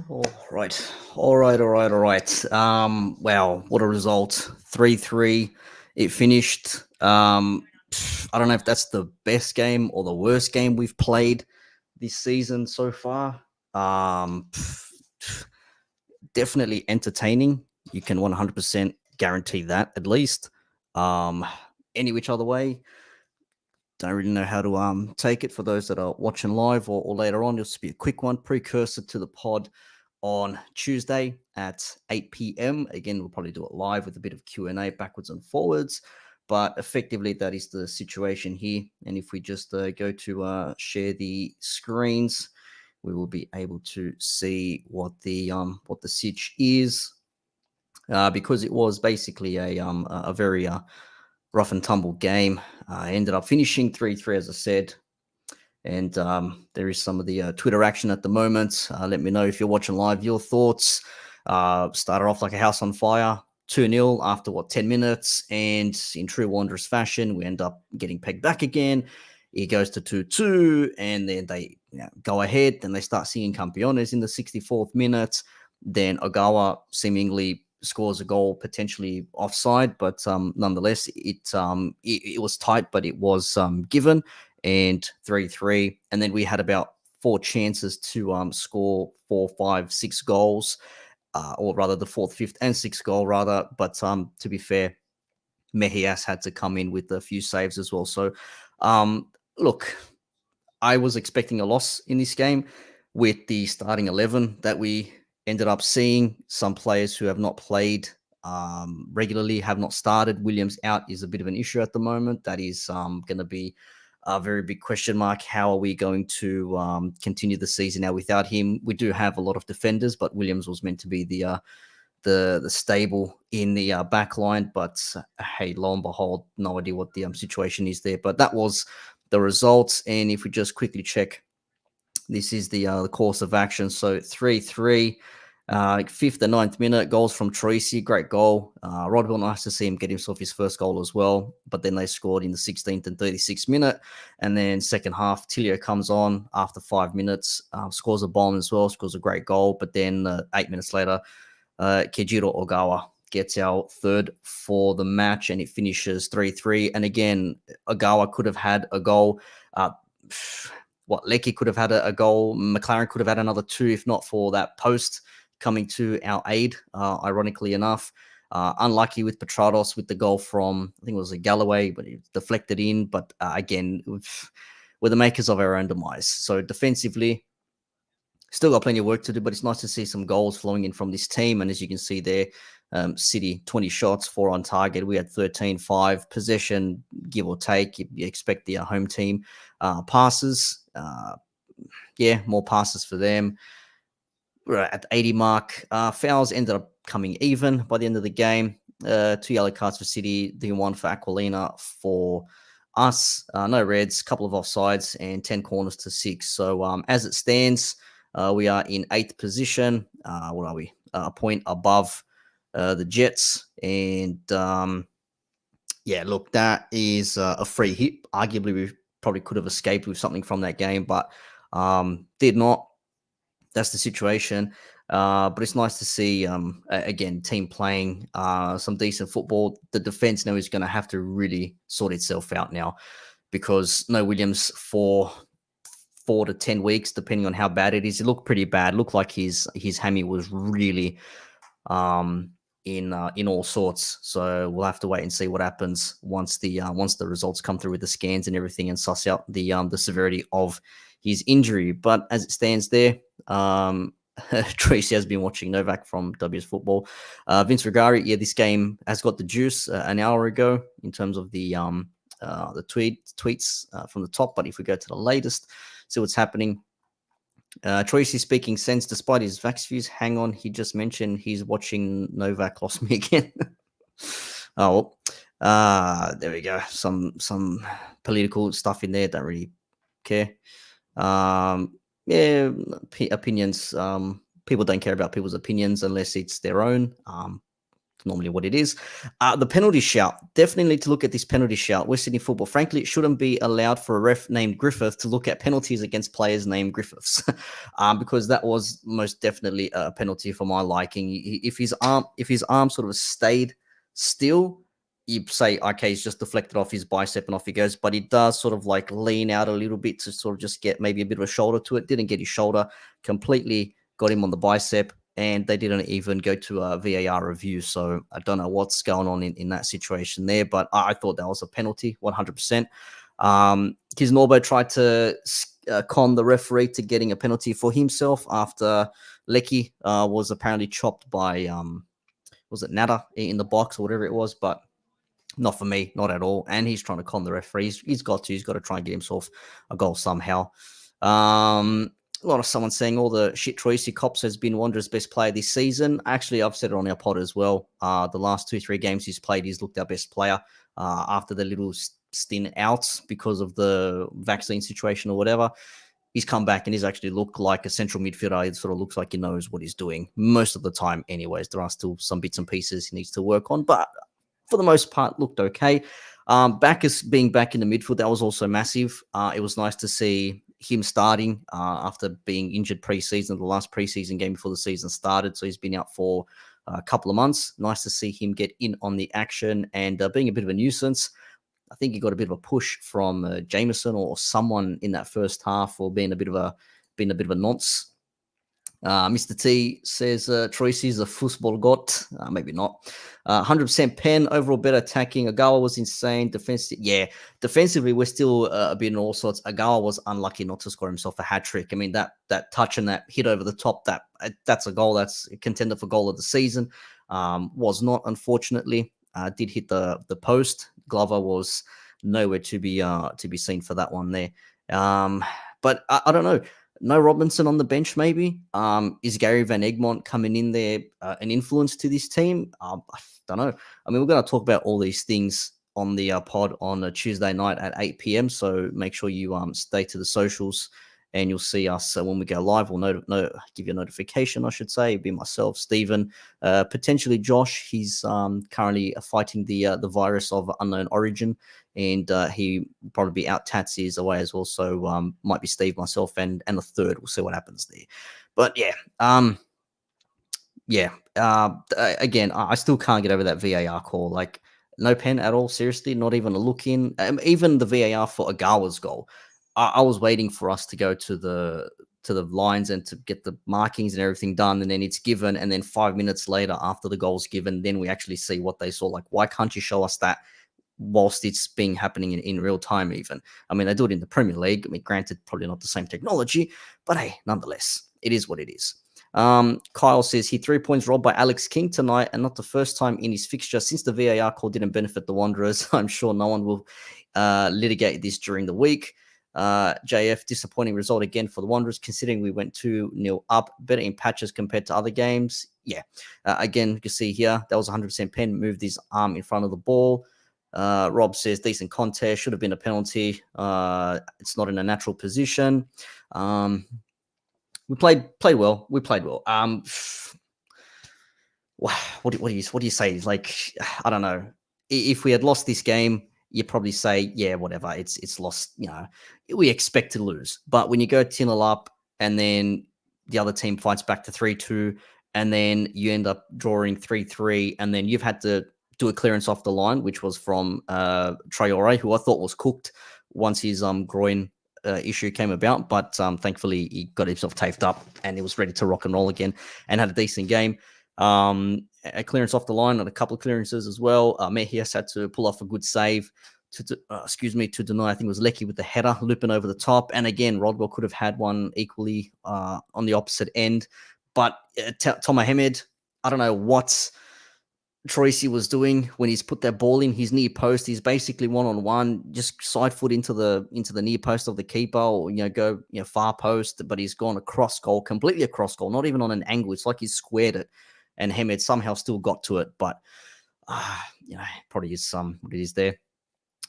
All right. Wow, what a result. 3-3. It finished. I don't know if that's the best game or the worst game we've played this season so far. Um, Definitely entertaining. You can 100% guarantee that at least. Um, any which other way, don't really know how to take it for those that are watching live or later on. Just be a quick one, precursor to the pod on Tuesday at 8 p.m. Again, we'll probably do it live with a bit of Q&A backwards and forwards, but effectively that is the situation here. And if we just go to share the screens, we will be able to see what the sitch is, because it was basically a very rough and tumble game. Ended up finishing 3-3, as I said. And there is some of the Twitter action at the moment. Let me know if you're watching live, your thoughts. Started off like a house on fire, 2-0 after 10 minutes. And in true Wanderers fashion, we end up getting pegged back again. It goes to 2-2, and then they go ahead and they start singing Campeones in the 64th minute. Then Ogawa seemingly scores a goal, potentially offside, but nonetheless, it was tight, but it was given, and 3-3. And then we had about four chances to score 4, 5, 6 goals, or rather the fourth, fifth, and sixth goal, rather. But to be fair, Mejias had to come in with a few saves as well. So, look, I was expecting a loss in this game with the starting 11 that we ended up seeing. Some players who have not played regularly have not started. Williams out is a bit of an issue at the moment. That is going to be a very big question mark. How are we going to continue the season now without him? We do have a lot of defenders, but Williams was meant to be the stable in the back line. But hey, lo and behold, no idea what the situation is there. But that was the results. And if we just quickly check, this is the course of action. So 3-3. Fifth and ninth minute, goals from Tracy, great goal. Rodwell, nice to see him get himself his first goal as well. But then they scored in the 16th and 36th minute. And then second half, Tilio comes on after 5 minutes, scores a bomb as well, scores a great goal. But then 8 minutes later, Kejiro Ogawa gets our third for the match, and it finishes 3-3. And again, Ogawa could have had a goal. Lecky could have had a goal. McLaren could have had another two, if not for that post coming to our aid, ironically enough. Unlucky with Petrados with the goal from, I think it was a Galloway, but it deflected in. But again, we're the makers of our own demise. So defensively, still got plenty of work to do, but it's nice to see some goals flowing in from this team. And as you can see there, City, 20 shots, 4 on target. We had 13-5 possession, give or take. You expect the home team passes. More passes for them. We're at the 80 mark. Fouls ended up coming even by the end of the game. 2 yellow cards for City, the 1 for Aquilina for us. No reds, couple of offsides, and 10 corners to 6. So as it stands, we are in 8th position. What are we? A point above the Jets. And look, that is a free hit. Arguably, we probably could have escaped with something from that game, but did not. That's the situation. But it's nice to see, again, team playing some decent football. The defense now is going to have to really sort itself out now, because no Williams for 4 to 10 weeks, depending on how bad it is. It looked pretty bad. It looked like his hammy was really in all sorts. So we'll have to wait and see what happens once the results come through with the scans and everything, and suss out the severity of his injury. But as it stands there, Tracy has been watching Novak from WS Football. Vince Regari, this game has got the juice an hour ago in terms of the tweets from the top. But if we go to the latest, see what's happening. Tracy speaking sense despite his vax views. Hang on, he just mentioned he's watching Novak lost me again. There we go. Some political stuff in there. Don't really care. Opinions. People don't care about people's opinions unless it's their own. normally what it is. The penalty shout. Definitely need to look at this penalty shout. West Sydney football. Frankly, it shouldn't be allowed for a ref named Griffith to look at penalties against players named Griffiths, because that was most definitely a penalty for my liking. If his arm sort of stayed still, you say, okay, he's just deflected off his bicep and off he goes. But he does sort of like lean out a little bit to sort of just get maybe a bit of a shoulder to it. Didn't get his shoulder, completely got him on the bicep, and they didn't even go to a VAR review. So I don't know what's going on in that situation there, but I thought that was a penalty, 100%. Kiz Norbo tried to con the referee to getting a penalty for himself after Lecky was apparently chopped by, was it Nada in the box or whatever it was, but not for me, not at all. And he's trying to con the referee. He's got to try and get himself a goal somehow. A lot of someone saying all the shit Troisi Cops has been Wanderers' best player this season. Actually, I've said it on our pod as well. The last 2-3 games he's played, he's looked our best player after the little stint out because of the vaccine situation or whatever. He's come back and he's actually looked like a central midfielder. It sort of looks like he knows what he's doing most of the time anyways. There are still some bits and pieces he needs to work on, but for the most part, looked okay. Bacchus being back in the midfield, that was also massive. It was nice to see him starting after being injured preseason, the last preseason game before the season started. So he's been out for a couple of months. Nice to see him get in on the action and being a bit of a nuisance. I think he got a bit of a push from Jameson or someone in that first half, or being a bit of a nonce. Mr. T says Troisi is a football god. Maybe not. 100% pen. Overall better attacking. Agawa was insane. Defensively, we're still a bit in all sorts. Agawa was unlucky not to score himself a hat-trick. I mean, that touch and that hit over the top, that's a goal. That's a contender for goal of the season. Was not, unfortunately. Did hit the post. Glover was nowhere to be seen for that one there. But I don't know. No Robinson on the bench, maybe. Is Gary Van Egmont coming in there an influence to this team? I don't know. I mean, we're going to talk about all these things on the pod on a Tuesday night at 8 p.m. So make sure you stay to the socials, and you'll see us when we go live. We'll give you a notification, I should say. It'll be myself, Stephen, potentially Josh. He's currently fighting the virus of unknown origin, and he probably be out. Tatsy is away as well, so might be Steve, myself, and a third. We'll see what happens there. But again, I still can't get over that VAR call. Like, no pen at all. Seriously, not even a look in. Even the VAR for Agawa's goal. I was waiting for us to go to the lines and to get the markings and everything done, and then it's given, and then 5 minutes later, after the goal's given, then we actually see what they saw. Like, why can't you show us that whilst it's being happening in real time even? I mean, they do it in the Premier League. I mean, granted, probably not the same technology, but hey, nonetheless, it is what it is. Kyle says he 3 points robbed by Alex King tonight, and not the first time in his fixture since the VAR call didn't benefit the Wanderers. I'm sure no one will litigate this during the week. JF, disappointing result again for the Wanderers, considering we went 2-0 up, better in patches compared to other games. Yeah, again, you can see here, that was 100% pen, moved his arm in front of the ball. Rob says, decent contest, should have been a penalty. It's not in a natural position. We played well. We played well. What do you say? Like, I don't know. If we had lost this game, you probably say, yeah, whatever. It's lost. You know, we expect to lose. But when you go 10-0 up, and then the other team fights back to 3-2, and then you end up drawing 3-3, and then you've had to do a clearance off the line, which was from Traore, who I thought was cooked once his groin issue came about, but thankfully he got himself taped up and he was ready to rock and roll again and had a decent game. A clearance off the line and a couple of clearances as well. Mejias had to pull off a good save to deny, I think it was Lecky with the header looping over the top. And again, Rodwell could have had one equally on the opposite end. But Tom Mohamed, I don't know what Troisi was doing when he's put that ball in his near post. He's basically one-on-one, just side foot into the near post of the keeper, or go far post, but he's gone across goal, completely across goal, not even on an angle. It's like he's squared it, and Hamed somehow still got to it, but probably is what it is there.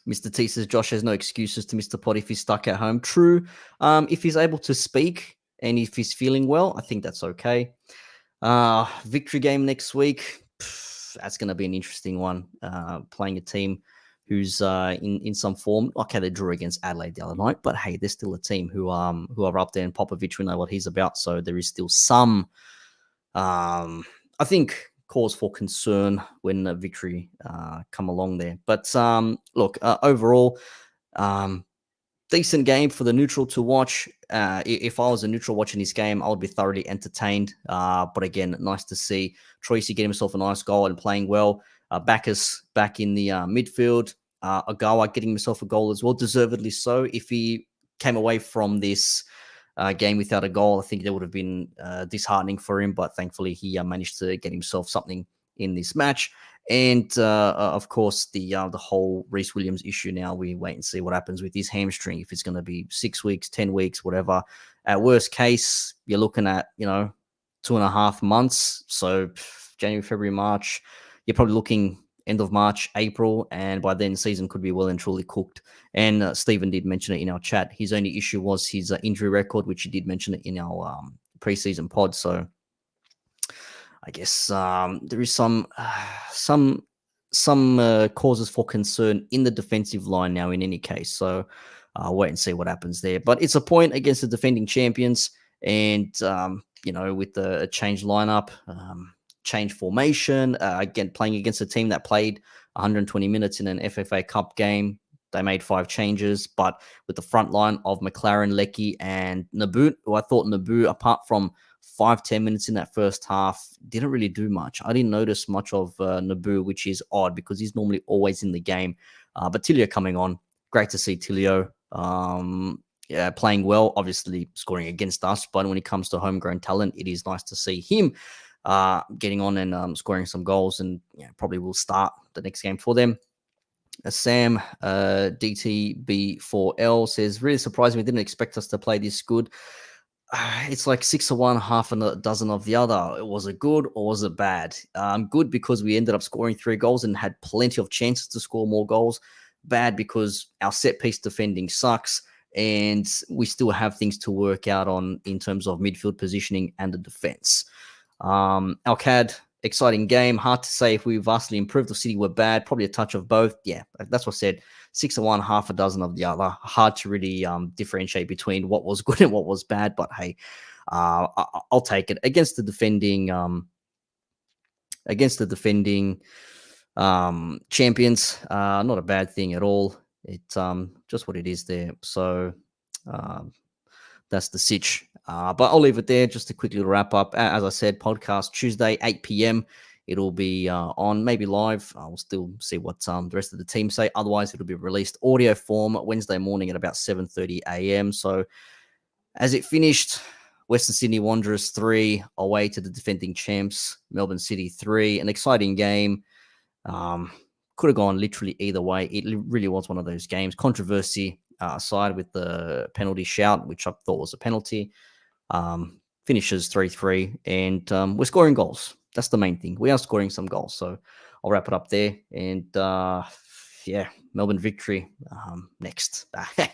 Mr. T says Josh has no excuses to Mr. Pot if he's stuck at home. True. If he's able to speak and if he's feeling well, I think that's okay. Victory game next week. that's going to be an interesting one. Playing a team who's in some form. Okay, they drew against Adelaide the other night, but hey, they're still a team who are up there, and Popovich, we know what he's about. So there is still some, I think, cause for concern when a victory come along there. But look, overall, decent game for the neutral to watch. If I was a neutral watching this game, I would be thoroughly entertained. But again, nice to see Tracy get himself a nice goal and playing well. Backus back in the midfield. Agawa getting himself a goal as well, deservedly so. If he came away from this game without a goal, I think that would have been disheartening for him. But thankfully, he managed to get himself something in this match. And of course, the whole Reece Williams issue. Now we wait and see what happens with his hamstring. If it's going to be 6 weeks, 10 weeks, whatever. At worst case, you're looking at 2.5 months. So January, February, March. You're probably looking end of March, April, and by then season could be well and truly cooked. And Stephen did mention it in our chat. His only issue was his injury record, which he did mention it in our preseason pod. So I guess there is some causes for concern in the defensive line now. In any case, so wait and see what happens there. But it's a point against the defending champions, and with the change lineup, change formation, again playing against a team that played 120 minutes in an FFA Cup game. They made 5 changes, but with the front line of McLaren, Leckie, and Naboo, who I thought Naboo, apart from 5-10 minutes in that first half, didn't really do much. I didn't notice much of Naboo, which is odd because he's normally always in the game. But Tilio coming on, great to see Tilio playing well, obviously scoring against us. But when it comes to homegrown talent, it is nice to see him getting on and scoring some goals, and probably will start the next game for them. Sam DTB4L says, really surprising. We didn't expect us to play this good. It's like 6 of one, half a dozen of the other. Was it good or was it bad? Good because we ended up scoring 3 goals and had plenty of chances to score more goals. Bad because our set piece defending sucks, and we still have things to work out on in terms of midfield positioning and the defense. Alcad, exciting game. Hard to say if we vastly improved or City were bad. Probably a touch of both. Yeah, that's what I said. 6 of one, half a dozen of the other. Hard to really differentiate between what was good and what was bad. But hey, I'll take it against the defending champions. Not a bad thing at all. It's just what it is there. So that's the sitch. But I'll leave it there just to quickly wrap up. As I said, podcast Tuesday, 8 p.m. It'll be on, maybe live. I'll still see what the rest of the team say. Otherwise, it'll be released audio form Wednesday morning at about 7:30 a.m. So as it finished, Western Sydney Wanderers 3 away to the defending champs, Melbourne City 3. An exciting game. Could have gone literally either way. It really was one of those games. Controversy aside with the penalty shout, which I thought was a penalty. Finishes 3-3, and we're scoring goals. That's the main thing. We are scoring some goals. So I'll wrap it up there. And Melbourne victory next. Yeah.